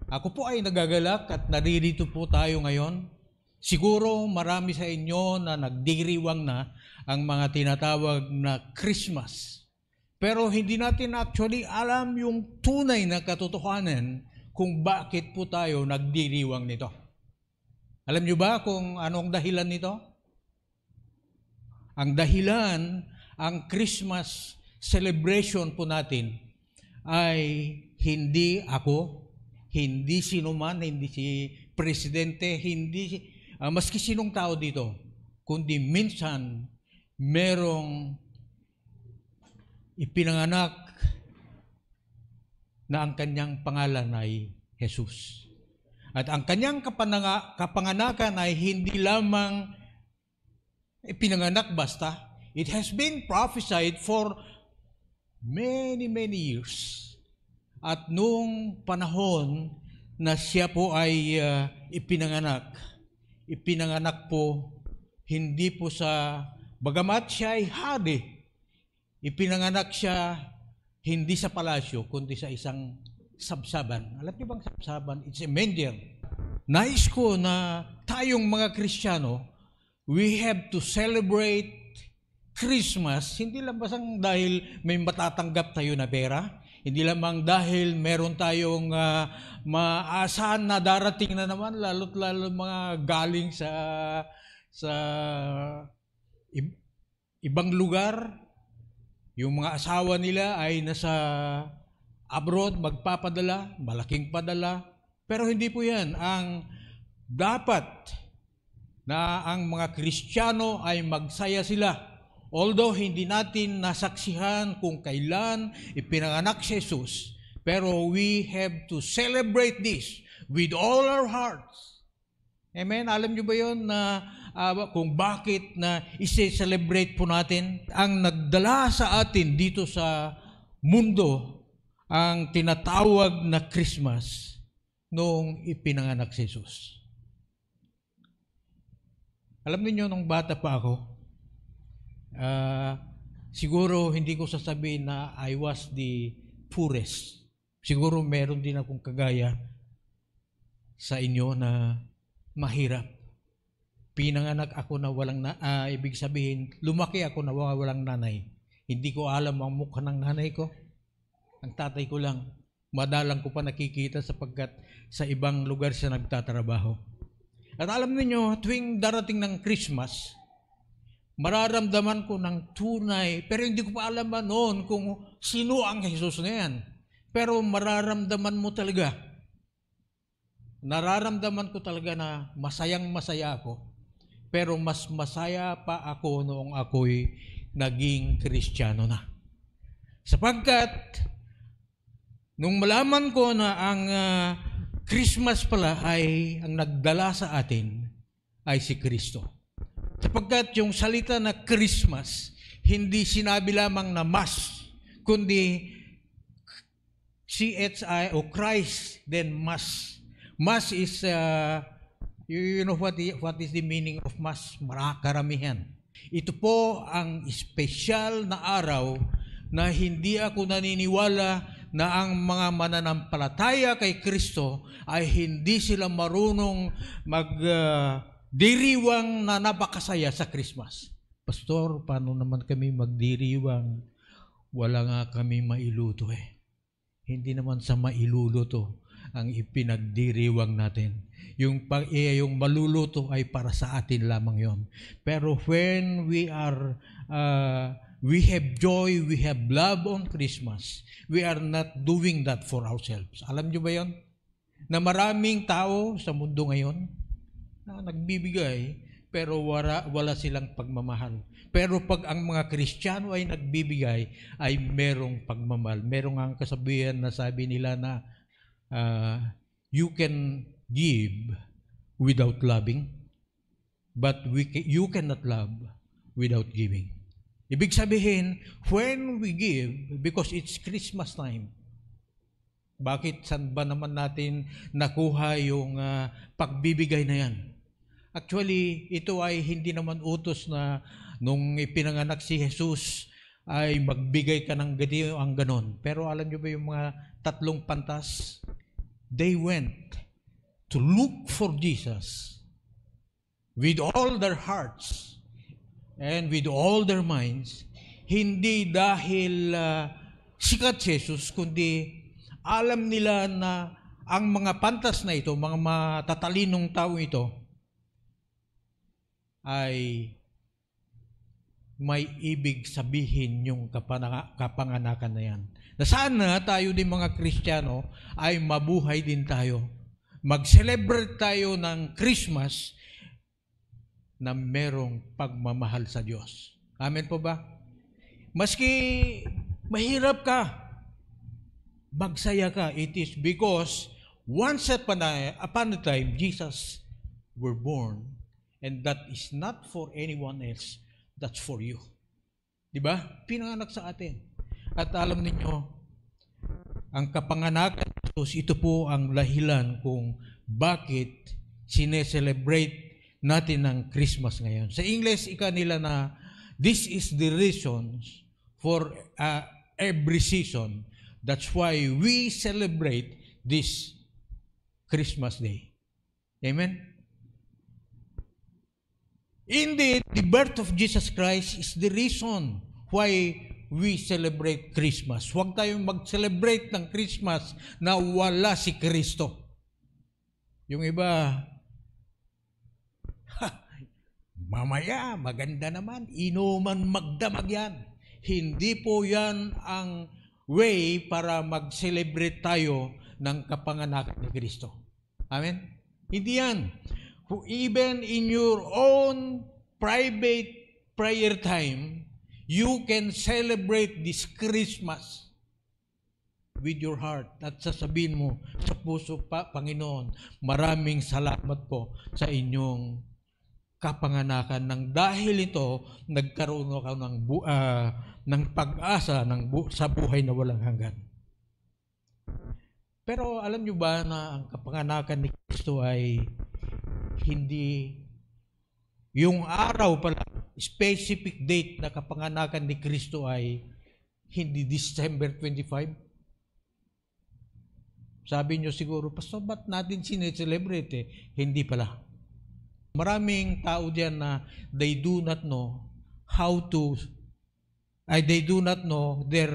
Ako po ay nagagalak at naririto po tayo ngayon. Siguro marami sa inyo na nagdiriwang na ang mga tinatawag na Christmas. Pero hindi natin actually alam yung tunay na katotohanan kung bakit po tayo nagdiriwang nito. Alam nyo ba kung anong dahilan nito? Ang dahilan, ang Christmas celebration po natin ay hindi ako, hindi sino man, hindi si presidente, hindi maski sinong tao dito, kundi minsan merong ipinanganak na ang kanyang pangalan ay Jesus. At ang kanyang kapanganakan ay hindi lamang ipinanganak basta. It has been prophesied for many years. At nung panahon na siya po ay ipinanganak po hindi po sa, bagamat siya ay hari, ipinanganak siya hindi sa palasyo, kundi sa isang sabsaban. Alam niyo bang sabsaban? It's a manger. Nais ko na tayong mga Kristiyano, we have to celebrate Christmas, hindi lang basang dahil may matatanggap tayo na pera, hindi lamang dahil meron tayong maasahan na darating na naman, lalo't lalo mga galing sa ibang lugar, yung mga asawa nila ay nasa abroad, magpapadala, malaking padala. Pero hindi po yan. Ang dapat na ang mga Kristiyano ay magsaya sila. Although hindi natin nasaksihan kung kailan ipinanganak si Jesus, pero we have to celebrate this with all our hearts. Amen? Alam niyo ba yun na kung bakit na isi-celebrate po natin? Ang nagdala sa atin dito sa mundo ang tinatawag na Christmas noong ipinanganak si Jesus. Alam niyo nung bata pa ako, siguro hindi ko sasabihin na I was the poorest. Siguro meron din akong kagaya sa inyo na mahirap. Pinanganak ako na walang ibig sabihin, lumaki ako na walang nanay. Hindi ko alam ang mukha ng nanay ko. Ang tatay ko lang, madalang ko pa nakikita sapagkat sa ibang lugar siya nagtatrabaho. At alam niyo, tuwing darating ng Christmas, mararamdaman ko ng tunay, pero hindi ko pa alam noon kung sino ang Jesus na yan. Pero mararamdaman mo talaga. Nararamdaman ko talaga na masayang-masaya ako. Pero mas masaya pa ako noong ako'y naging Kristiyano na. Sapagkat nung malaman ko na ang Christmas pala ay ang nagdala sa atin ay si Kristo. Sapagkat yung salita na Christmas, hindi sinabi lamang na Mass, kundi CHI o Christ, then Mass. Mass is, you know what is the meaning of Mass? Karamihan. Ito po ang espesyal na araw na hindi ako naniniwala na ang mga mananampalataya kay Kristo ay hindi sila marunong magdiriwang na napakasaya sa Christmas. Pastor, paano naman kami magdiriwang? Wala nga kami mailuto eh. Hindi naman sa mailuluto ang ipinagdiriwang natin. Yung maluluto ay para sa atin lamang yon. Pero when we have joy, we have love on Christmas, we are not doing that for ourselves. Alam nyo ba yon? Na maraming tao sa mundo ngayon na nagbibigay pero wala silang pagmamahal. Pero pag ang mga Kristiyano ay nagbibigay, ay merong pagmamahal. Merong ang kasabihan na sabi nila na you can give without loving, but you cannot love without giving. Ibig sabihin, when we give, because it's Christmas time, bakit saan ba naman natin nakuha yung pagbibigay na yan? Actually, ito ay hindi naman utos na nung ipinanganak si Jesus ay magbigay ka ng ganito ang ganon. Pero alam nyo ba yung mga 3 pantas? they went to look for Jesus with all their hearts and with all their minds, hindi dahil sikat si Jesus, kundi alam nila na ang mga pantas na ito, mga matatalinong tao ito, ay may ibig sabihin yung kapanganakan na yan. Na sana tayo din mga Kristiyano ay mabuhay din tayo. Mag-celebrate tayo ng Christmas na merong pagmamahal sa Diyos. Amen po ba? Maski mahirap ka, magsaya ka. It is because once upon a time, Jesus were born, and that is not for anyone else. That's for you. Diba? Pinanganak sa atin. At alam ninyo, ang kapanganakan ng Diyos, ito po ang dahilan kung bakit sineselebrate natin ang Christmas ngayon. Sa English, ika nila na, this is the reason for every season. That's why we celebrate this Christmas Day. Amen? Indeed, the birth of Jesus Christ is the reason why we celebrate Christmas. Huwag tayong mag-celebrate ng Christmas na wala si Kristo. Yung iba, mamaya, maganda naman, inuman magdamag yan. Hindi po yan ang way para mag-celebrate tayo ng kapanganakan ni Kristo. Amen? Hindi yan. Even in your own private prayer time, you can celebrate this Christmas with your heart. At sasabihin mo sa puso pa, Panginoon, maraming salamat po sa inyong kapanganakan. Nang dahil ito, nagkaroon ako ng pag-asa sa buhay na walang hanggan. Pero alam nyo ba na ang kapanganakan ni Kristo ay hindi yung araw pala, specific date na kapanganakan ni Kristo ay hindi December 25? Sabi nyo siguro, Pastor, ba't natin sineselebrate eh? Hindi pala. Maraming tao diyan na they do not know their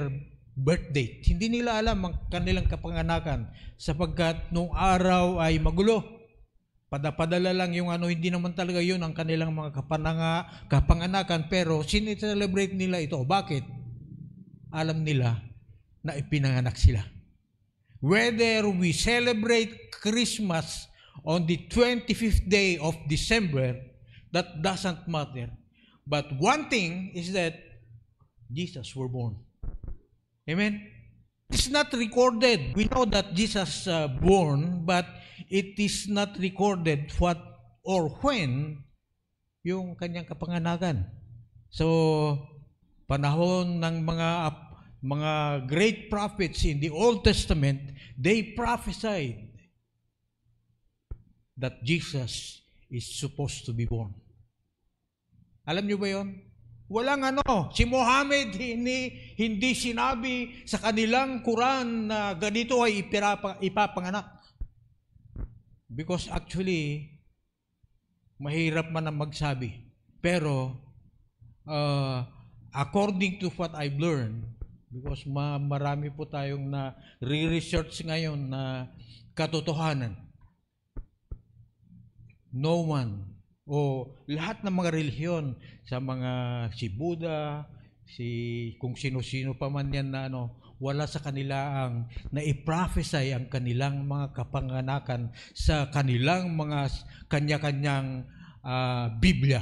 birth date. Hindi nila alam ang kanilang kapanganakan sapagkat nung araw ay magulo. Padala lang yung hindi naman talaga yun ang kanilang mga kapanganakan, pero sineselebrate nila ito. Bakit? Alam nila na ipinanganak sila. Whether we celebrate Christmas on the 25th day of December, that doesn't matter. But one thing is that Jesus were born. Amen? It's not recorded. We know that Jesus born, but it is not recorded what or when yung kanyang kapanganakan. So, panahon ng mga great prophets in the Old Testament, they prophesied that Jesus is supposed to be born. Alam niyo ba yon? Walang si Muhammad hindi sinabi sa kanilang Quran na ganito ay ipapanganak. Because actually, mahirap man ang magsabi. Pero, according to what I've learned, because marami po tayong re-research ngayon na katotohanan, no one, lahat ng mga relihiyon, sa si Buddha, kung sino-sino pa man yan na wala sa kanila ang naiprophesy ang kanilang mga kapanganakan sa kanilang mga kanya-kanyang Biblia.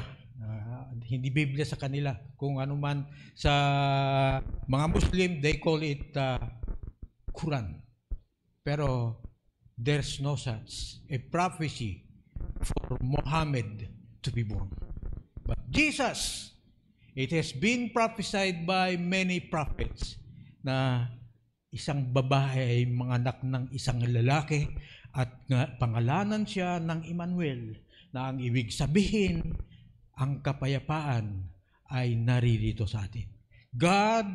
Hindi Biblia sa kanila. Kung ano man sa mga Muslim, they call it Quran. Pero there's no such a prophecy for Muhammad to be born. But Jesus, it has been prophesied by many prophets na isang babae ay manganak ng isang lalaki at pangalanan siya ng Emmanuel, na ang ibig sabihin, ang kapayapaan ay naririto sa atin. God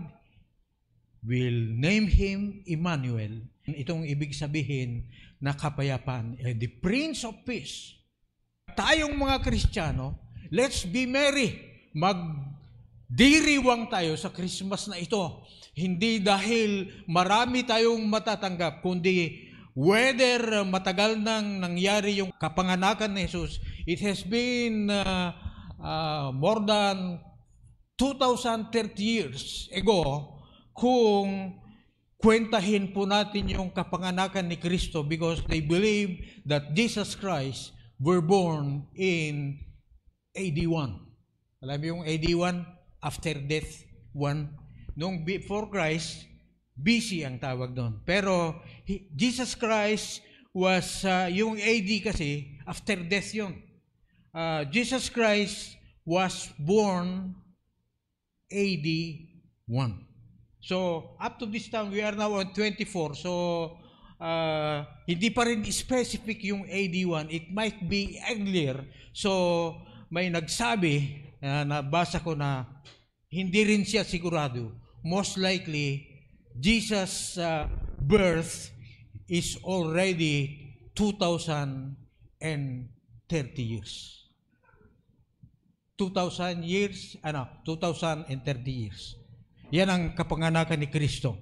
will name him Emmanuel. Itong ibig sabihin, na kapayapaan. The Prince of Peace. Tayong mga Kristiyano, let's be merry. Magdiriwang tayo sa Christmas na ito. Hindi dahil marami tayong matatanggap, kundi whether matagal nang nangyari yung kapanganakan ni Jesus, it has been more than 2,030 years ago kung kwentahin po natin yung kapanganakan ni Kristo, because they believe that Jesus Christ were born in AD 1. Alam mo yung AD 1? After death 1. Nung before Christ, BC ang tawag doon. Pero Jesus Christ was, yung AD kasi, after death yun. Jesus Christ was born AD 1. So, up to this time, we are now on 24. So, hindi pa rin specific yung AD 1. It might be earlier. So, may nagsabi, nabasa ko na hindi rin siya sigurado. Most likely, Jesus' birth is already 2,030 years. 2,000 years, 2,030 years. Yan ang kapanganakan ni Kristo.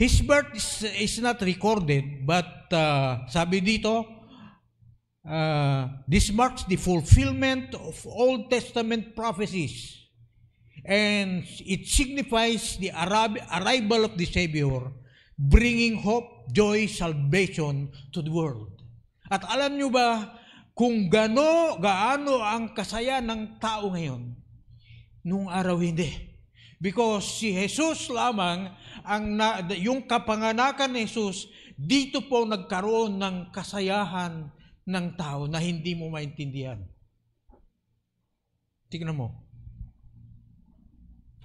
His birth is not recorded, but sabi dito, this marks the fulfillment of Old Testament prophecies, and it signifies the arrival of the Savior, bringing hope, joy, salvation to the world. At alam nyo ba kung gaano ang kasaya ng tao ngayon? Nung araw hindi. Because si Jesus lamang, yung kapanganakan ni Jesus, dito po nagkaroon ng kasayahan ng tao na hindi mo maintindihan. Tingnan mo.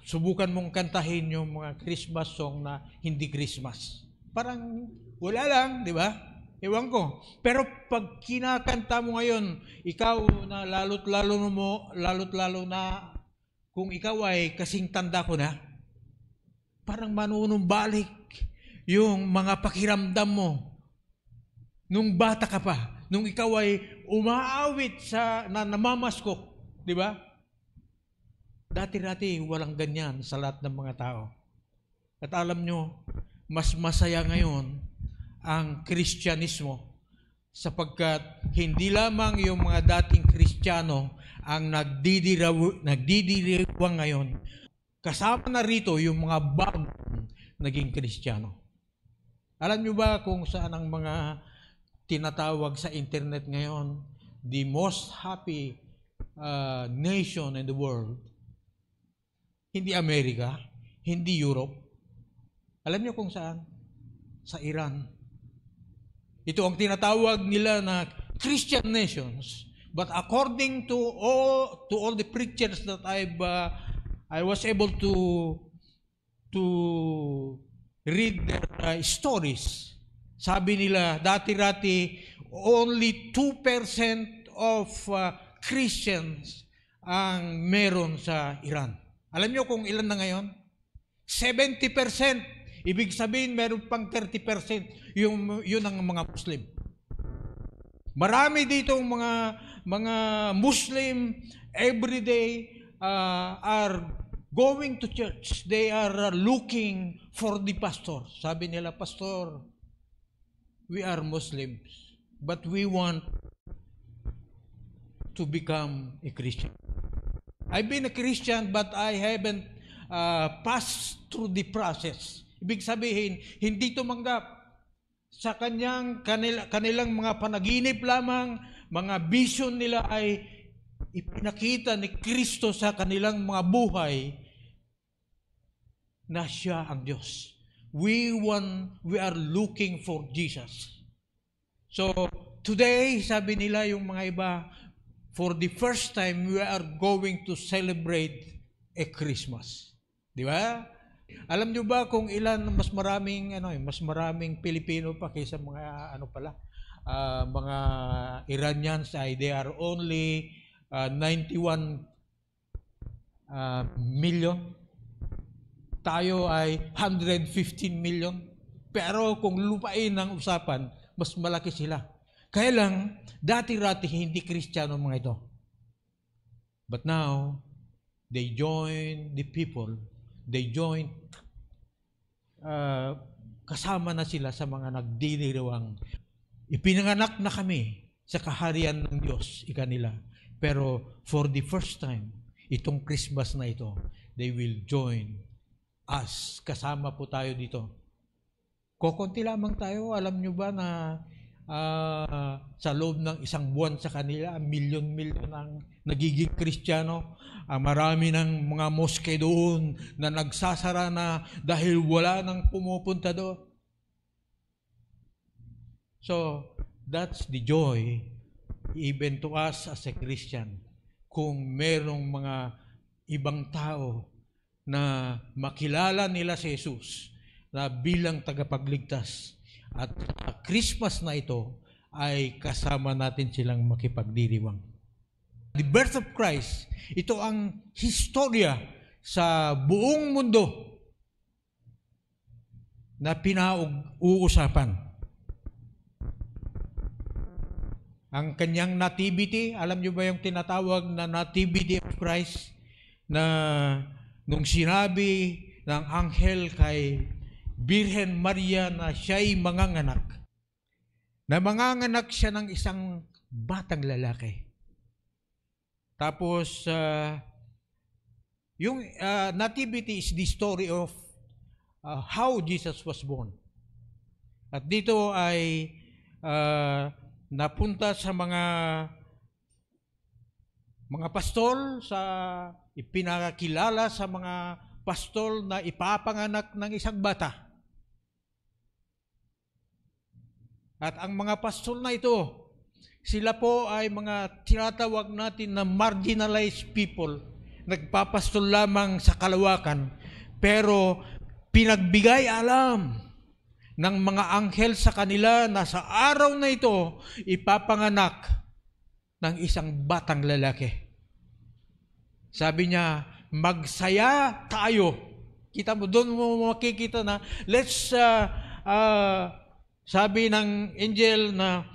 Subukan mong kantahin yung mga Christmas song na hindi Christmas. Parang wala lang, di ba? Ewan ko. Pero pag kinakanta mo ngayon, ikaw na lalo't lalo na kung ikaw ay kasing tanda ko na, parang manunumbalik yung mga pakiramdam mo nung bata ka pa, nung ikaw ay umaawit sa namamasko, di ba? Dati-dati walang ganyan sa lahat ng mga tao. At alam nyo, mas masaya ngayon ang Kristyanismo, sapagkat hindi lamang yung mga dating Kristiyano ang nagdidiriwang ngayon. Kasama na rito yung mga bagong naging Kristiyano. Alam nyo ba kung saan ang mga tinatawag sa internet ngayon, the most happy nation in the world? Hindi Amerika, hindi Europe. Alam nyo kung saan? Sa Iran. Ito ang tinatawag nila na Christian nations. But according to all the preachers that I was able to read their stories, sabi nila dati-dati only 2% of Christians ang meron sa Iran. Alam niyo kung ilan na ngayon? 70%. Ibig sabihin, meron pang 30%. Yun ang mga Muslim. Marami dito mga Muslim everyday are going to church. They are looking for the pastor. Sabi nila, Pastor, we are Muslims, but we want to become a Christian. I've been a Christian, but I haven't passed through the process. Ibig sabihin, hindi tumanggap sa kanilang mga panaginip lamang, mga vision nila ay ipinakita ni Kristo sa kanilang mga buhay na siya ang Diyos. We are looking for Jesus. So, today, sabi nila yung mga iba, for the first time, we are going to celebrate a Christmas. Di ba? Alam niyo ba kung ilan mas maraming Pilipino pa kaysa mga mga Iranians ay they are only 91 million. Tayo ay 115 million. Pero kung lupain ang usapan, mas malaki sila. Kaya lang, dati-rati hindi Kristiyano mga ito. But now, they join the people. They join, kasama na sila sa mga nagdiriwang. Ipinanganak na kami sa kaharian ng Diyos, ika nila. Pero for the first time, itong Christmas na ito, they will join us. Kasama po tayo dito. Kokonti lamang tayo. Alam nyo ba na sa loob ng isang buwan sa kanila, milyon-milyon ang nagiging Kristiyano. Marami ng mga moske doon na nagsasara na dahil wala nang pumupunta doon. So, that's the joy even to us as a Christian. Kung merong mga ibang tao na makilala nila si Jesus na bilang tagapagligtas. At Christmas na ito ay kasama natin silang makipagdiriwang. The birth of Christ, ito ang historya sa buong mundo na pinauusapan. Ang kanyang nativity, alam niyo ba yung tinatawag na nativity of Christ na nung sinabi ng anghel kay Birhen Maria na siya'y manganganak, na manganganak siya ng isang batang lalaki. Tapos, yung nativity is the story of how Jesus was born. At dito ay napunta sa mga pastol, sa ipinakilala sa mga pastol na ipapanganak ng isang bata. At ang mga pastol na ito, sila po ay mga tinatawag natin na marginalized people. Nagpapastol lamang sa kalawakan, pero pinagbigay alam ng mga anghel sa kanila na sa araw na ito, ipapanganak ng isang batang lalaki. Sabi niya, magsaya tayo. Kita mo, doon mo makikita na, sabi ng angel na,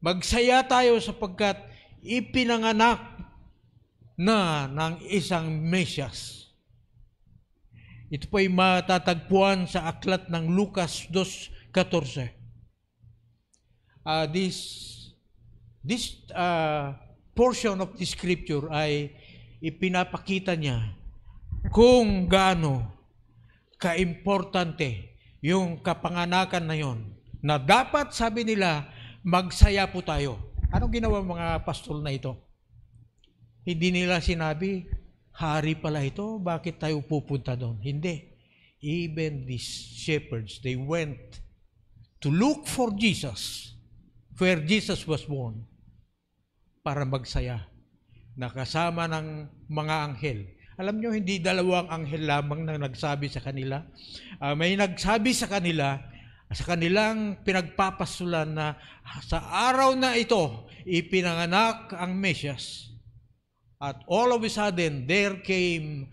magsaya tayo sapagkat ipinanganak na ng isang Mesyas. Ito po ay matatagpuan sa aklat ng Lucas 2:14. This portion of the scripture ay ipinapakita niya kung gaano kaimportante yung kapanganakan na yon, na dapat, sabi nila, magsaya po tayo. Anong ginawa mga pastol na ito? Hindi nila sinabi, hari pala ito, bakit tayo pupunta doon? Hindi. Even these shepherds, they went to look for Jesus, where Jesus was born, para magsaya. Nakasama ng mga anghel. Alam nyo, hindi dalawang anghel lamang na nagsabi sa kanila. May nagsabi sa kanila, sa kanilang pinagpapasulan na sa araw na ito, ipinanganak ang Mesyas. At all of a sudden, there came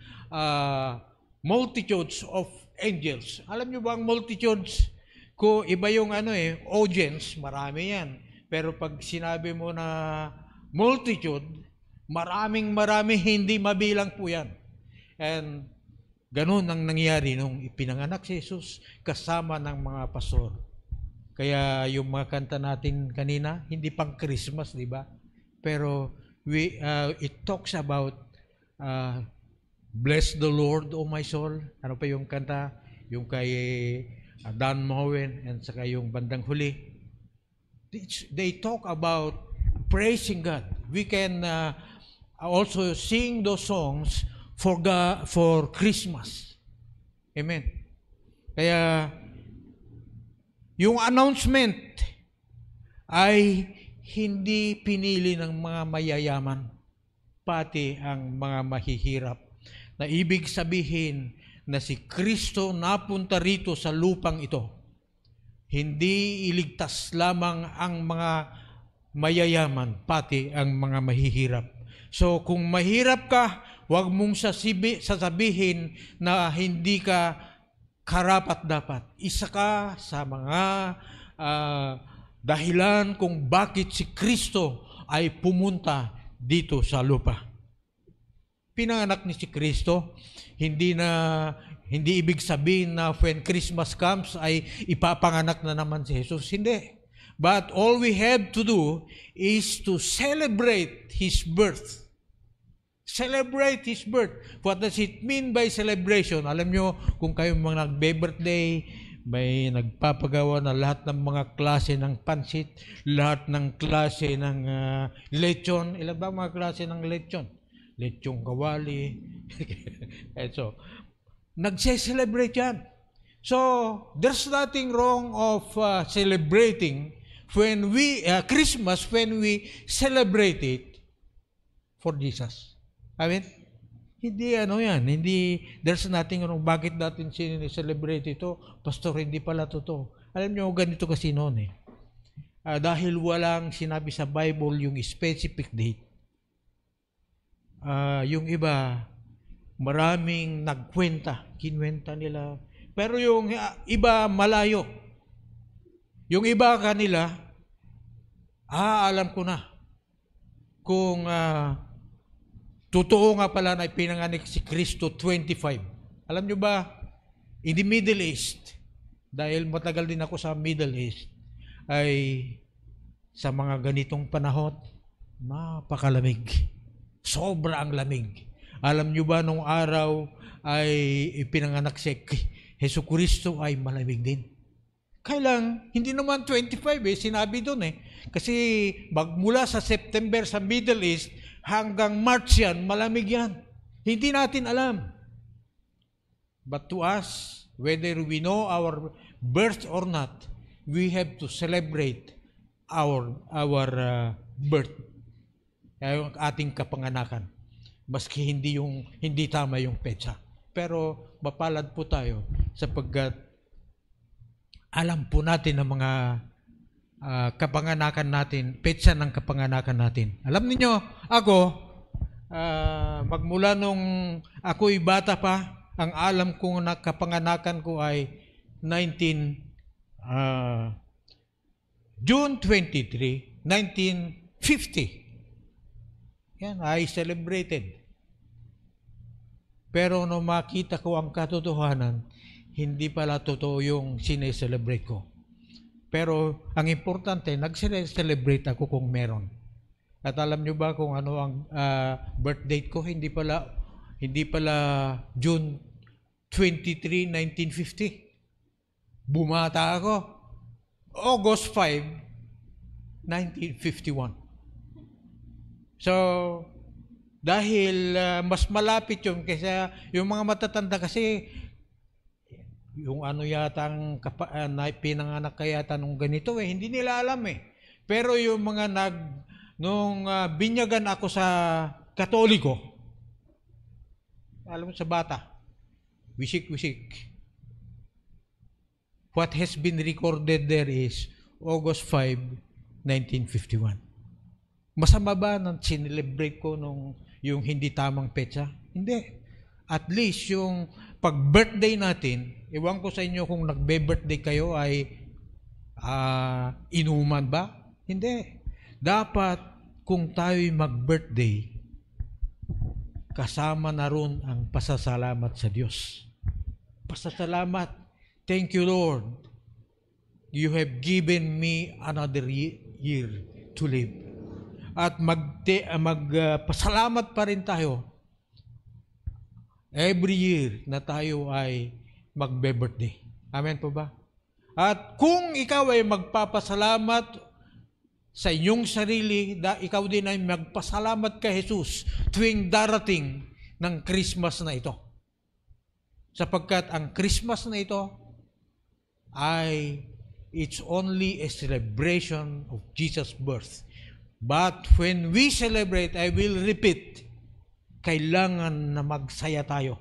multitudes of angels. Alam nyo ba ang multitudes? Kung iba yung audience, marami yan. Pero pag sinabi mo na multitude, marami, hindi mabilang po yan. And ganun ang nangyari nung ipinanganak si Jesus kasama ng mga pastor. Kaya yung mga kanta natin kanina, hindi pang Christmas, di ba? Pero it talks about bless the Lord, O my soul. Ano pa yung kanta? Yung kay Dan Mowen and saka yung bandang huli. They talk about praising God. We can also sing those songs for God, for Christmas. Amen. Kaya yung announcement ay hindi pinili ng mga mayayaman, pati ang mga mahihirap. Na ibig sabihin na si Kristo napunta rito sa lupang ito. Hindi iligtas lamang ang mga mayayaman, pati ang mga mahihirap. So kung mahirap ka, huwag mong sasabihin na hindi ka karapat-dapat. Isa ka sa mga dahilan kung bakit si Kristo ay pumunta dito sa lupa. Pinanganak ni si Kristo, hindi ibig sabihin na when Christmas comes ay ipapanganak na naman si Jesus. Hindi. But all we have to do is to celebrate His birth. Celebrate His birth. What does it mean by celebration? Alam nyo, kung kayo mga nagbe-birthday, may nagpapagawa na lahat ng mga klase ng pansit, lahat ng klase ng lechon. Ilan ba mga klase ng lechon? Lechong kawali. So, nagse-celebrate yan. So, there's nothing wrong of celebrating when Christmas, when we celebrate it for Jesus. Amen? Hindi, there's nothing wrong. Bakit natin celebrate ito? Pastor, hindi pala totoo. Alam nyo, ganito kasi noon dahil walang sinabi sa Bible yung specific date, yung iba, maraming kinwenta nila. Pero yung iba, malayo. Yung iba kanila, alam ko na, kung totoo nga pala na pinanganak si Kristo 25. Alam nyo ba, in the Middle East, dahil matagal din ako sa Middle East, ay sa mga ganitong panahon, napakalamig. Sobra ang lamig. Alam nyo ba, nung araw ay ipinanganak si Jesucristo ay malamig din. Kailang, hindi naman 25 sinabi doon Kasi magmula sa September sa Middle East, hanggang March yan, malamig yan. Hindi natin alam. But to us, whether we know our birth or not, we have to celebrate our birth, yung ating kapanganakan. Maski hindi tama yung petsa. Pero mapalad po tayo sapagkat alam po natin ang mga kapanganakan natin, petsa ng kapanganakan natin. Alam niyo, ako, magmula nung ako'y bata pa, ang alam kong kapanganakan ko ay June 23, 1950. Yan, I celebrated. Pero nung makita ko ang katotohanan, hindi pala totoo yung sineselebrate ko. Pero ang importante, nag-celebrate ako kung meron. At alam nyo ba kung ano ang birth date ko? Hindi pala June 23, 1950. Bumata ako. August 5, 1951. So, dahil mas malapit yun kaysa yung mga matatanda kasi yung yatang pinanganak kayata nung ganito hindi nila alam Pero yung mga nung binyagan ako sa Katoliko, alam mo sa bata, wisik. What has been recorded there is August 5, 1951. Masama ba nang sinelebrate ko yung hindi tamang petsa? Hindi. At least yung pag-birthday natin, ewan ko sa inyo kung nagbe-birthday kayo ay inuman ba? Hindi. Dapat kung tayo'y mag-birthday, kasama na ron ang pasasalamat sa Diyos. Pasasalamat. Thank you, Lord. You have given me another year to live. At magpasalamat pa rin tayo every year na tayo ay magbe-birthday. Amen po ba? At kung ikaw ay magpapasalamat sa inyong sarili, ikaw din ay magpasalamat kay Jesus tuwing darating ng Christmas na ito. Sapagkat ang Christmas na ito ay it's only a celebration of Jesus' birth. But when we celebrate, I will repeat, kailangan na magsaya tayo.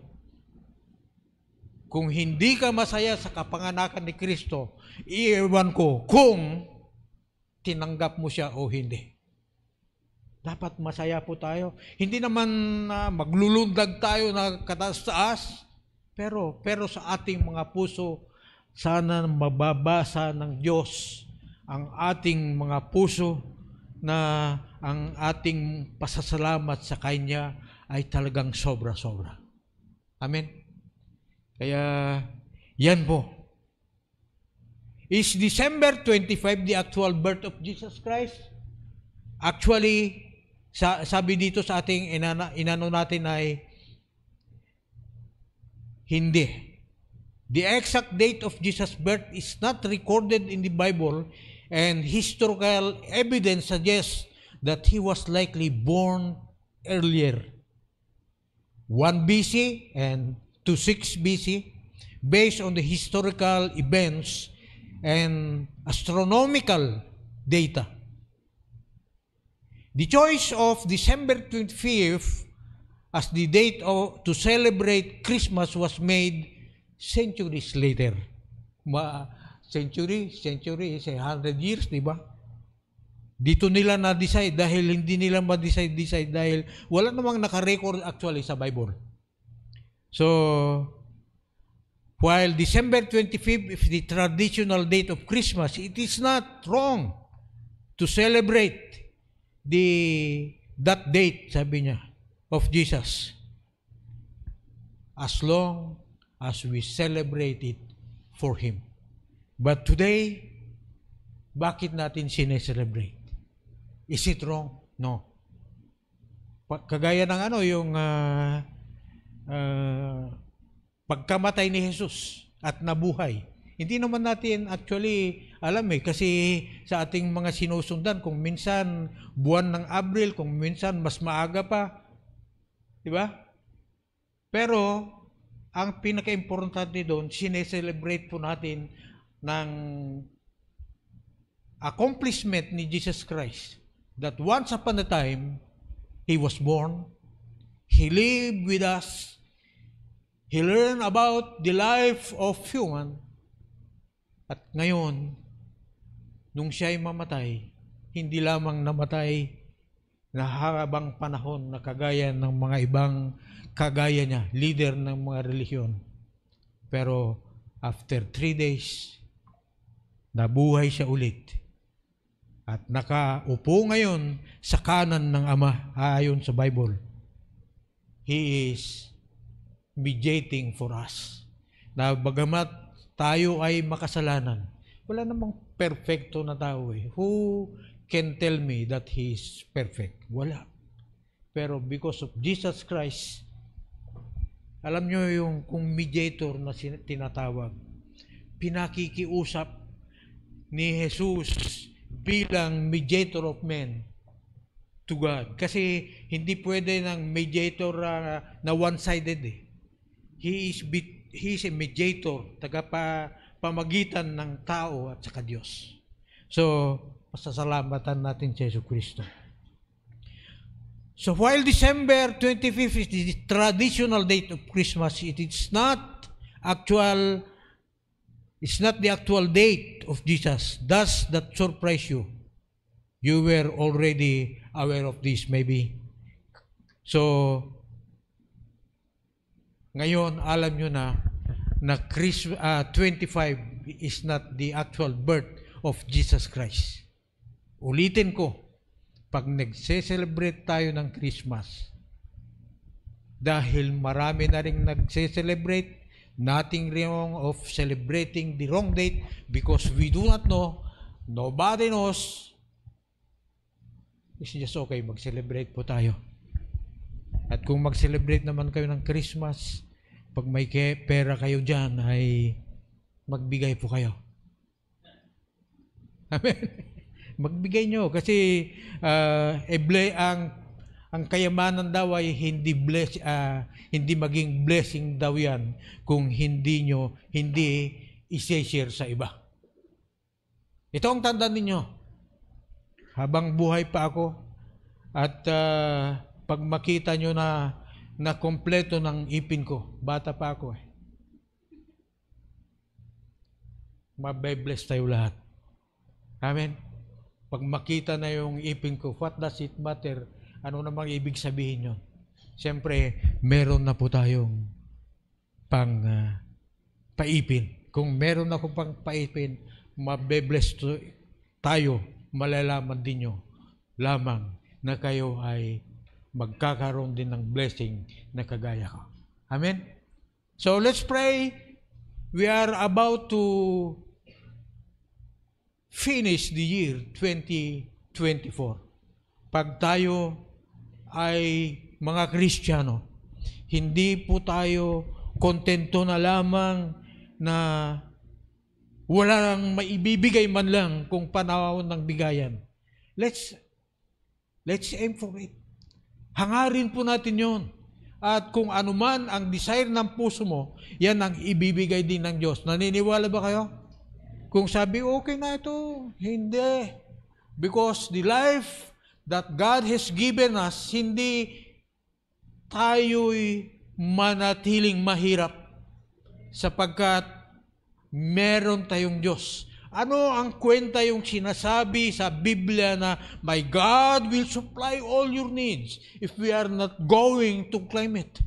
Kung hindi ka masaya sa kapanganakan ni Kristo, iiwan ko kung tinanggap mo siya o hindi. Dapat masaya po tayo. Hindi naman maglulundag tayo na kataas-taas, pero sa ating mga puso, sana mababasa ng Diyos ang ating mga puso na ang ating pasasalamat sa Kanya ay talagang sobra-sobra. Amen? Kaya, yan po. Is December 25 the actual birth of Jesus Christ? Actually, sabi dito sa ating inano natin ay hindi. The exact date of Jesus' birth is not recorded in the Bible, and historical evidence suggests that he was likely born earlier, 1 BC and 26 BC, based on the historical events and astronomical data. The choice of December 25th as the date to celebrate Christmas was made centuries later. Century is 100 years, di ba? Dito nila na-decide dahil hindi nila ma-decide dahil wala namang naka-record actually sa Bible. So, while December 25th is the traditional date of Christmas, it is not wrong to celebrate that date, sabi niya, of Jesus, as long as we celebrate it for Him. But today, bakit natin sineselebrate? Is it wrong? No. Kagaya ng yung pagkamatay ni Jesus at nabuhay. Hindi naman natin actually alam kasi sa ating mga sinusundan, kung minsan buwan ng Abril, kung minsan mas maaga pa. Di ba? Pero, ang pinaka-importante doon, sineselebrate po natin ng accomplishment ni Jesus Christ that once upon a time, He was born, He lived with us, He learned about the life of human, at ngayon, nung Siya ay mamatay, hindi lamang namatay na habang panahon na kagaya ng mga ibang kagaya niya, leader ng mga relihiyon. Pero after 3 days, nabuhay siya ulit. At nakaupo ngayon sa kanan ng Ama, ayon sa Bible. He is mediating for us. Na bagamat tayo ay makasalanan, wala namang perfecto na tao Who can tell me that He is perfect? Wala. Pero because of Jesus Christ, alam nyo yung kung mediator na tinatawag, pinakikiusap ni Jesus bilang mediator of men to God. Kasi hindi pwede ng mediator na one-sided He is a mediator, pamagitan ng tao at saka Diyos. So, pasasalamatan natin si Jesus Kristo. So while December 25th is the traditional date of Christmas, it's not the actual date of Jesus. Does that surprise you? You were already aware of this maybe. So, ngayon alam nyo na 25 is not the actual birth of Jesus Christ. Ulitin ko, pag nagse-celebrate tayo ng Christmas, dahil marami na rin nagse-celebrate, nothing wrong of celebrating the wrong date because we do not know, nobody knows, it's just okay, mag-celebrate po tayo. At kung mag-celebrate naman kayo ng Christmas, pag may pera kayo dyan, ay magbigay po kayo. Amen. Magbigay nyo kasi ang kayamanan daw ay hindi maging blessing daw yan kung hindi i-share sa iba. Ito ang tandaan ninyo. Habang buhay pa ako at pag makita nyo na kompleto ng ipin ko, bata pa ako mabe-bless tayo lahat. Amen. Pag makita na yung ipin ko, what does it matter? Ano namang ibig sabihin yun? Siyempre, meron na po tayong paipin. Kung meron ako pang paipin, mabe-bless tayo, malalaman din nyo lamang na kayo ay magkakaroon din ng blessing na kagaya ko. Amen? So let's pray. We are about to finish the year 2024. Pag tayo ay mga Kristiyano, hindi po tayo kontento na lamang na wala nang maibibigay man lang kung panahon ng bigayan. Let's aim for it. Hangarin po natin yon. At kung anuman ang desire ng puso mo, yan ang ibibigay din ng Diyos. Naniniwala ba kayo? Kung sabi, okay na ito, hindi. Because the life that God has given us, hindi tayo'y manatiling mahirap sapagkat meron tayong Diyos. Ano ang kwenta yung sinasabi sa Biblia na my God will supply all your needs if we are not going to claim it?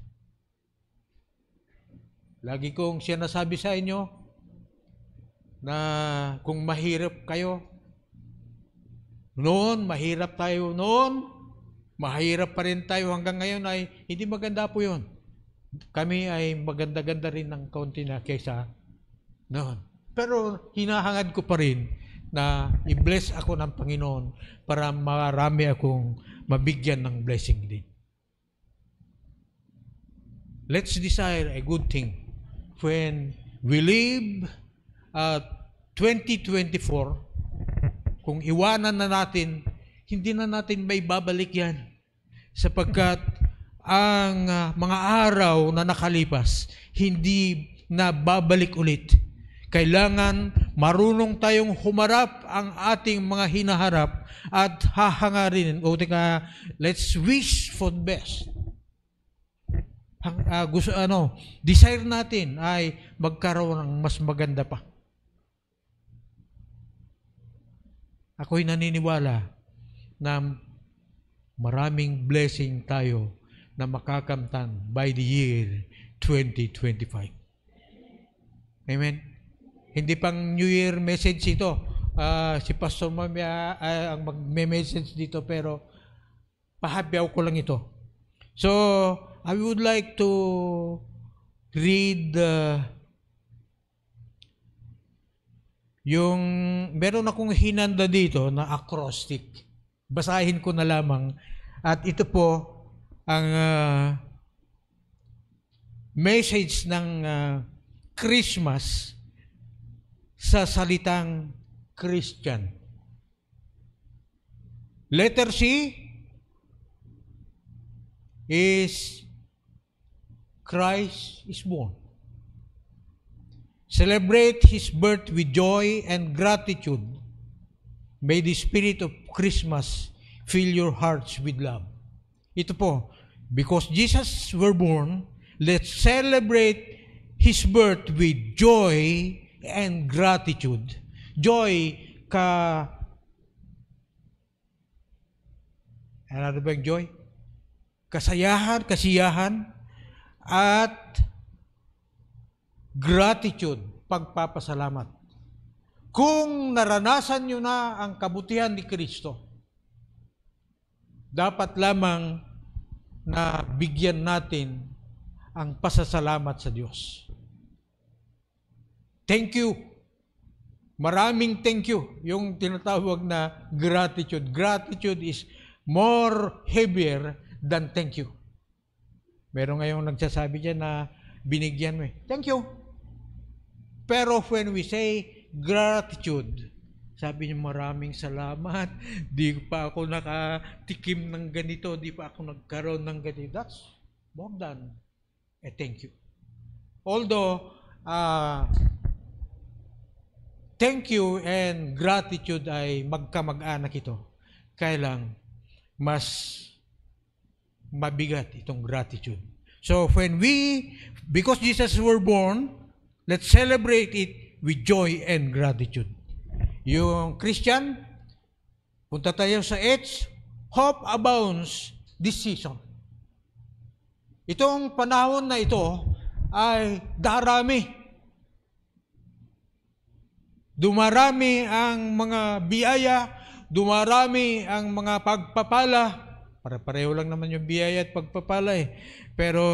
Lagi kong sinasabi sa inyo na kung mahirap kayo, mahirap tayo noon, mahirap pa rin tayo hanggang ngayon ay hindi maganda po yun. Kami ay maganda-ganda rin ng kaunti na kaysa noon. Pero hinahangad ko pa rin na i-bless ako ng Panginoon para marami akong mabigyan ng blessing din. Let's desire a good thing. When we live 2024, kung iwanan na natin, hindi na natin may babalik yan. Sapagkat ang mga araw na nakalipas, hindi na babalik ulit. Kailangan marunong tayong humarap ang ating mga hinaharap at hahangarin. Let's wish for the best. Desire natin ay magkaroon ng mas maganda pa. Ako'y naniniwala na maraming blessing tayo na makakamtan by the year 2025. Amen? Hindi pang New Year message ito. Si Pastor Mamia ang mag-message dito, pero pahabyaw ko lang ito. So, I would like to read meron akong hinanda dito na acrostic. Basahin ko na lamang. At ito po ang message ng Christmas sa salitang Christian. Letter C is Christ is born. Celebrate His birth with joy and gratitude. May the spirit of Christmas fill your hearts with love. Ito po, because Jesus were born, let's celebrate His birth with joy and gratitude. Joy ano ba yung joy? Kasiyahan, at gratitude, pagpapasalamat. Kung naranasan nyo na ang kabutihan ni Kristo, dapat lamang na bigyan natin ang pasasalamat sa Diyos. Thank you. Maraming thank you. Yung tinatawag na gratitude. Gratitude is more heavier than thank you. Meron ngayong nagsasabi dyan na binigyan mo. Thank you. Pero when we say gratitude, sabi niya, maraming salamat. Di pa ako nakatikim ng ganito. Di pa ako nagkaroon ng ganito. That's more than a thank you. Although, thank you and gratitude ay magkamag-anak ito. Kaya lang, mas mabigat itong gratitude. So, because Jesus were born, let's celebrate it with joy and gratitude. Yung Christian, punta tayo sa H, hope abounds this season. Itong panahon na ito ay darami. dumarami ang mga biyaya, dumarami ang mga pagpapala. Pareho lang naman yung biyaya at pagpapala eh. Pero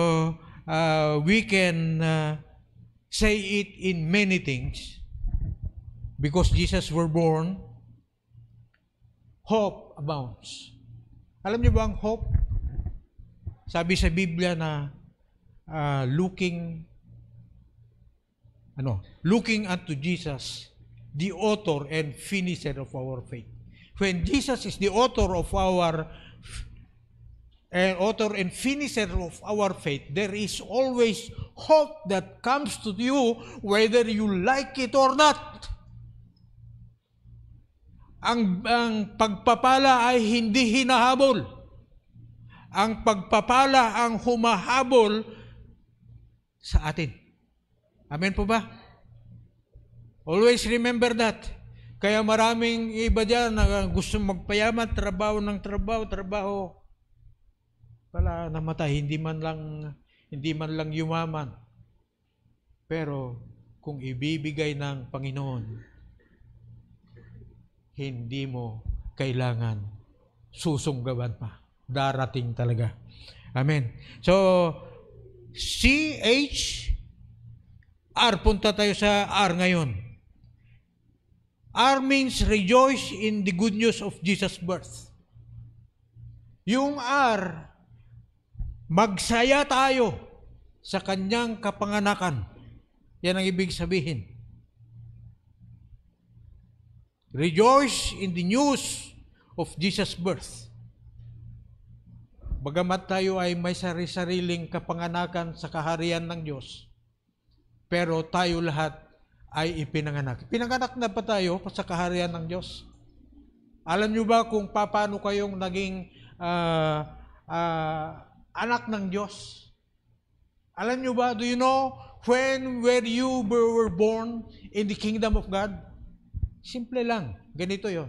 we can say it in many things. Because Jesus were born, hope abounds. Alam niyo ba ang hope? Sabi sa Biblia na looking unto Jesus, the author and finisher of our faith. When Jesus is the author and finisher of our faith, there is always hope that comes to you whether you like it or not. Ang pagpapala ay hindi hinahabol. Ang pagpapala ang humahabol sa atin. Amen po ba? Always remember that. Kaya maraming iba dyan na gusto magpayaman, trabaho ng trabaho. Wala, namatay, hindi man lang yumaman. Pero kung ibibigay ng Panginoon, hindi mo kailangan susunggaban pa. Darating talaga. Amen. So, R, punta tayo sa R ngayon. R means rejoice in the good news of Jesus' birth. Yung R, magsaya tayo sa kanyang kapanganakan. Yan ang ibig sabihin. Rejoice in the news of Jesus' birth. Bagamat tayo ay may sari-sariling kapanganakan sa kaharian ng Diyos, pero tayo lahat ay ipinanganak. Pinanganak na ba tayo sa kaharian ng Diyos? Alam nyo ba kung paano kayong naging anak ng Diyos? Alam nyo ba, do you know when were you were born in the kingdom of God? Simple lang. Ganito yon.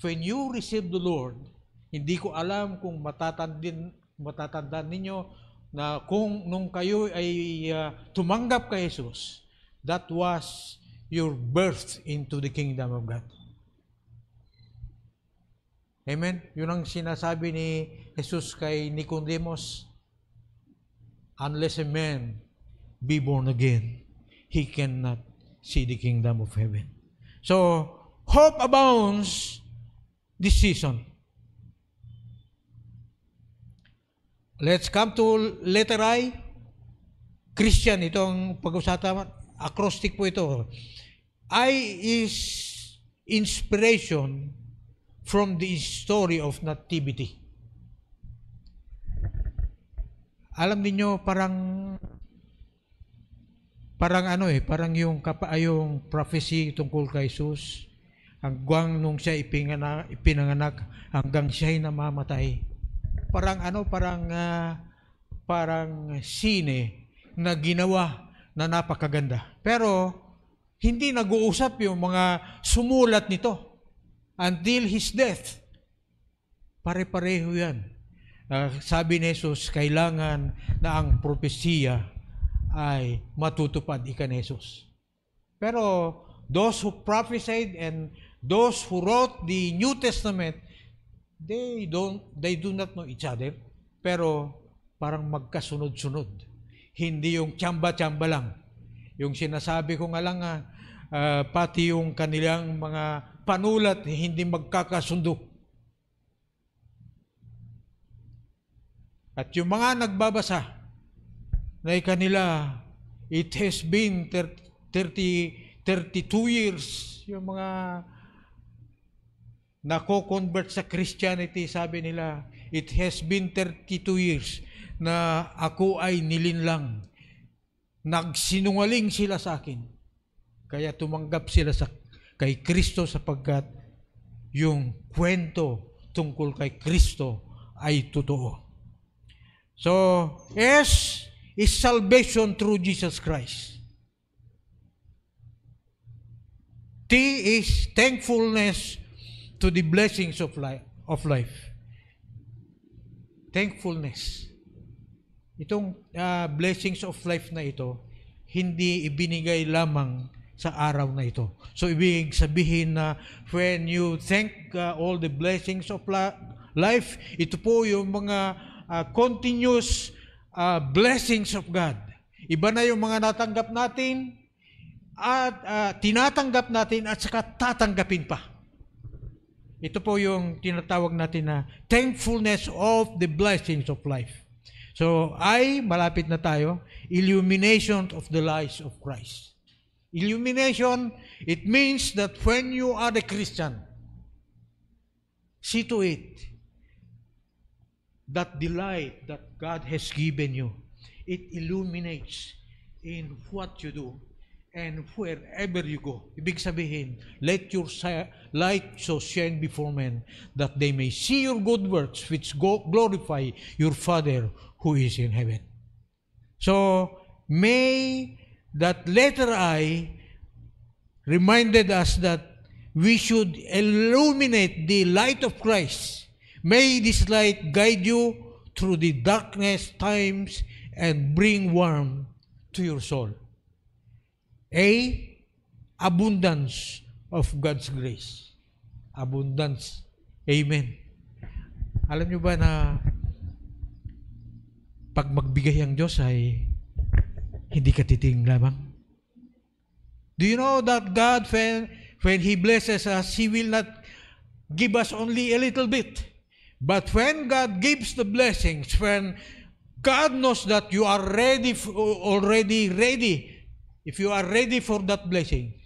When you receive the Lord, hindi ko alam kung matatandaan ninyo na kung nung kayo ay tumanggap kay Jesus, that was your birth into the kingdom of God. Amen? Yun ang sinasabi ni Jesus kay Nicodemus. Unless a man be born again, he cannot see the kingdom of heaven. So, hope abounds this season. Let's come to letter I. Christian, itong pag-usapan, acrostic po ito. I is inspiration from the story of nativity. Alam niyo parang yung prophecy tungkol kay Jesus, hanggang nung siya ipinanganak, hanggang siya'y namamatay. Parang sine na ginawa na napakaganda. Pero hindi nag-uusap yung mga sumulat nito until His death. Pare-pareho yan. Sabi ni Jesus, kailangan na ang propesiya ay matutupad ika ni Jesus. Pero those who prophesied and those who wrote the New Testament, they do not know each other, pero parang magkasunod-sunod. Hindi yung tsamba-tsamba lang. Yung sinasabi ko nga lang, pati yung kanilang mga panulat, hindi magkakasundo. At yung mga nagbabasa, na kanila, it has been 32 years, yung mga nako-convert sa Christianity, sabi nila, it has been 32 years na ako ay nilinlang. Nagsinungaling sila sa akin. Kaya tumanggap sila kay Kristo sapagkat yung kwento tungkol kay Kristo ay totoo. So, S is salvation through Jesus Christ. T is thankfulness to the blessings of life. Thankfulness. Itong blessings of life na ito, hindi ibinigay lamang sa araw na ito. So, ibig sabihin na when you thank all the blessings of life, ito po yung mga continuous blessings of God. Iba na yung mga natanggap natin at tinatanggap natin at saka tatanggapin pa. Ito po yung tinatawag natin na thankfulness of the blessings of life. So, malapit na tayo, illumination of the lives of Christ. Illumination, it means that when you are a Christian, see to it that the light that God has given you, it illuminates in what you do and wherever you go. Ibig sabihin, let your light so shine before men that they may see your good works which glorify your Father who is in heaven. So, may that letter I reminded us that we should illuminate the light of Christ. May this light guide you through the darkness times and bring warmth to your soul. Abundance of God's grace. Abundance. Amen. Alam nyo ba na pag magbigay ang Diyos ay hindi ka titingin lamang? Do you know that God, when He blesses us, He will not give us only a little bit. But when God gives the blessings, when God knows that you are already ready, if you are ready for that blessing,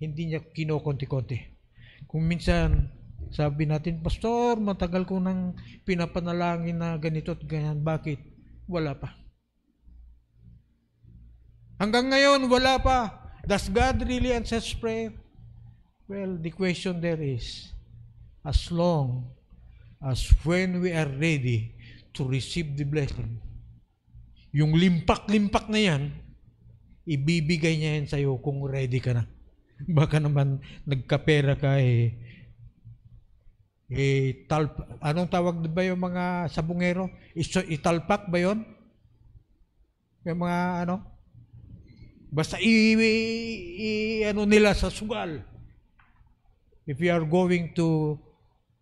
hindi niya kinokonti-konti. Kung minsan, sabi natin, Pastor, matagal ko nang pinapanalangin na ganito at ganyan. Bakit? Wala pa. Hanggang ngayon, wala pa. Does God really answer prayer? Well, the question there is, as long as when we are ready to receive the blessing, yung limpak-limpak na yan, ibibigay niya yan sa'yo kung ready ka na. Baka naman nagkapera ka anong tawag ba yung mga sabungero? Italpak ba yun? Yung mga basta nila sa sugal. If you are going to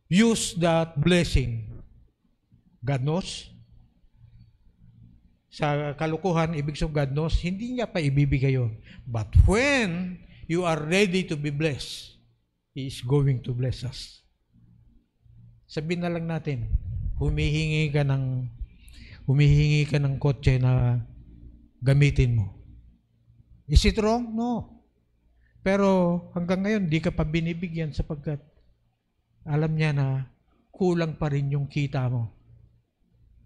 use that blessing, God knows. Sa kalukuhan, ibig sabihin God knows, hindi niya pa ibibigay yun. But when you are ready to be blessed, He is going to bless us. Sabihin na lang natin, humihingi ka ng kotse na gamitin mo. Is it wrong? No. Pero hanggang ngayon, di ka pa binibigyan sapagkat alam niya na kulang pa rin yung kita mo.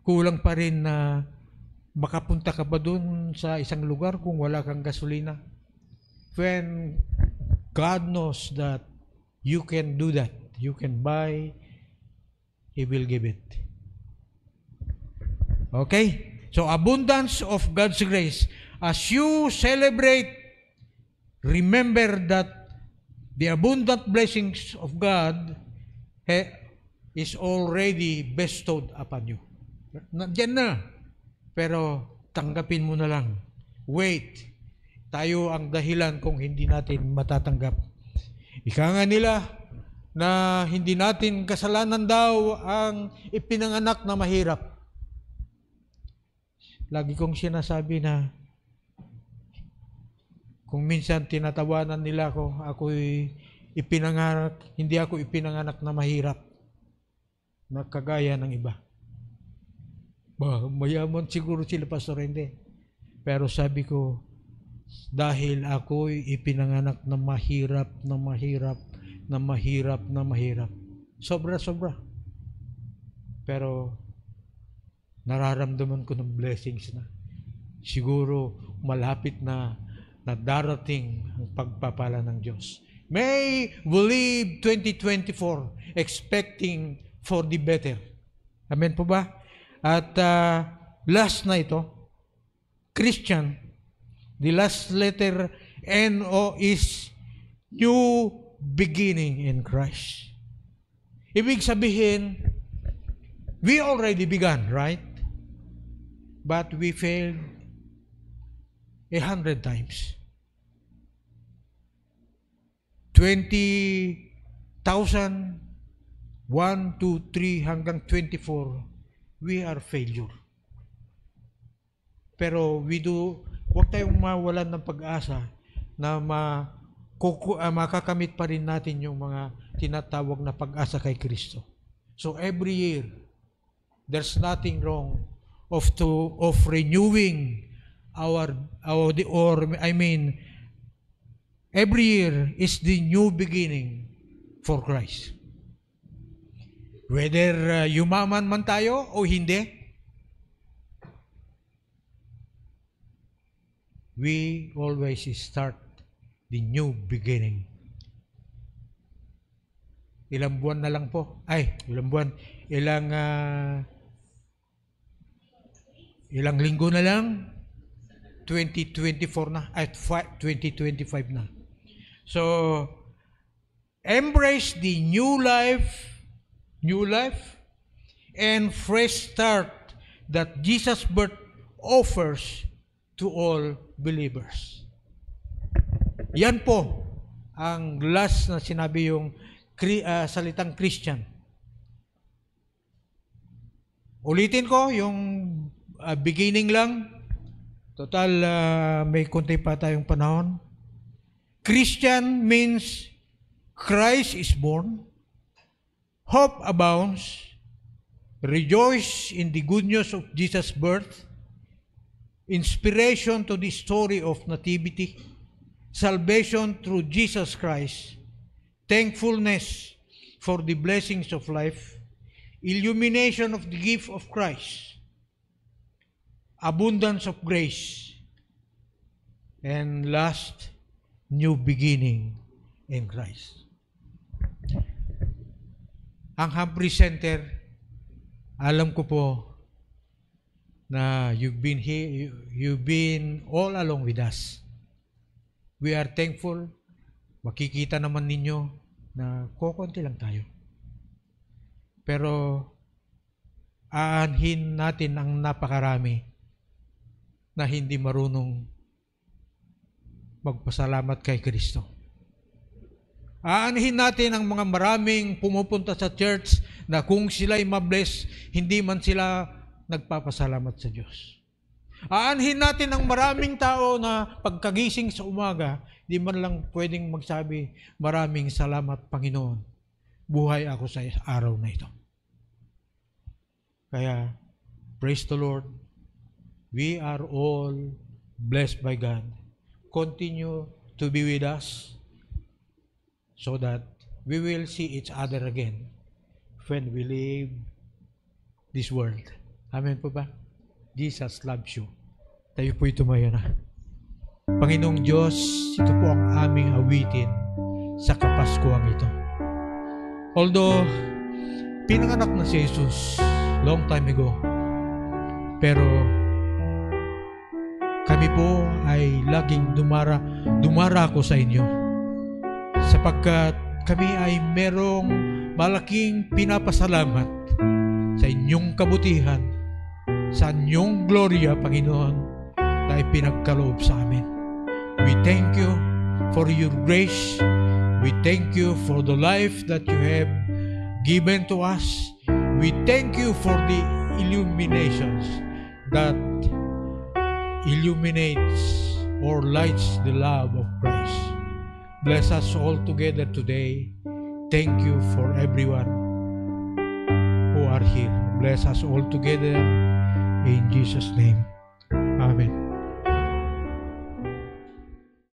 Kulang pa rin na makapunta ka ba dun sa isang lugar kung wala kang gasolina. When God knows that you can do that, you can buy, He will give it. Okay? So, abundance of God's grace. As you celebrate, remember that the abundant blessings of God is already bestowed upon you. Diyan na. Pero tanggapin mo na lang. Wait. Tayo ang dahilan kung hindi natin matatanggap. Ika nga nila na hindi natin kasalanan daw ang ipinanganak na mahirap. Lagi kong sinasabi na kung minsan tinatawanan nila hindi ako ipinanganak na mahirap na kagaya ng iba. Mayaman siguro sila, Pastor, hindi. Pero sabi ko, dahil ako'y ipinanganak na mahirap, na mahirap, na mahirap, na mahirap. Sobra-sobra. Pero nararamdaman ko ng blessings na. Siguro malapit na darating ang pagpapala ng Diyos. May we live 2024 expecting for the better. Amen po ba? At last na ito, Christian, the last letter N-O is new beginning in Christ. Ibig sabihin, we already began, right? But we failed 100 times. 20,000, 1, 2, 3 hanggang 24, we are failure. Pero huwag tayong mawalan ng pag-asa na makakamit pa rin natin yung mga tinatawag na pag-asa kay Kristo. So every year, there's nothing wrong of renewing every year is the new beginning for Christ. Whether yumaman man tayo o hindi, we always start the new beginning. Ilang buwan na lang po. Ilang linggo na lang, 2024 na, 2025 na. So, embrace the new life, and fresh start that Jesus' birth offers to all believers. Yan po ang last na sinabi yung salitang Christian. Ulitin ko yung beginning lang. Total, may konti pa tayong panahon. Christian means Christ is born, hope abounds, rejoice in the good news of Jesus' birth, inspiration to the story of nativity, salvation through Jesus Christ, thankfulness for the blessings of life, illumination of the gift of Christ, abundance of grace, and last, new beginning in Christ. Ang Humphrey Center, alam ko po na you've been here, you've been all along with us. We are thankful. Makikita naman ninyo na kukunti lang tayo. Pero aanhin natin ang napakarami na hindi marunong magpasalamat kay Kristo. Aanhin natin ang mga maraming pumupunta sa church na kung sila'y mabless, hindi man sila nagpapasalamat sa Diyos. Aanhin natin ang maraming tao na pagkagising sa umaga, di man lang pwedeng magsabi, maraming salamat Panginoon, buhay ako sa araw na ito. Kaya, praise the Lord, we are all blessed by God. Continue to be with us so that we will see each other again when we leave this world. Amen po ba? Jesus loves you. Tayo po'y tumayo na. Panginoong Diyos, ito po ang aming awitin sa Kapaskuhan ito. Although, pinanganak na si Jesus long time ago, pero kami po ay laging dumarako sa inyo sapagkat kami ay merong malaking pinapasalamat sa inyong kabutihan, sa inyong gloria, Panginoon, na ipinagkaloob sa amin. We thank you for your grace. We thank you for the life that you have given to us. We thank you for the illuminations that illuminates or lights the love of Christ. Bless us all together today. Thank you for everyone who are here. Bless us all together in Jesus' name. Amen.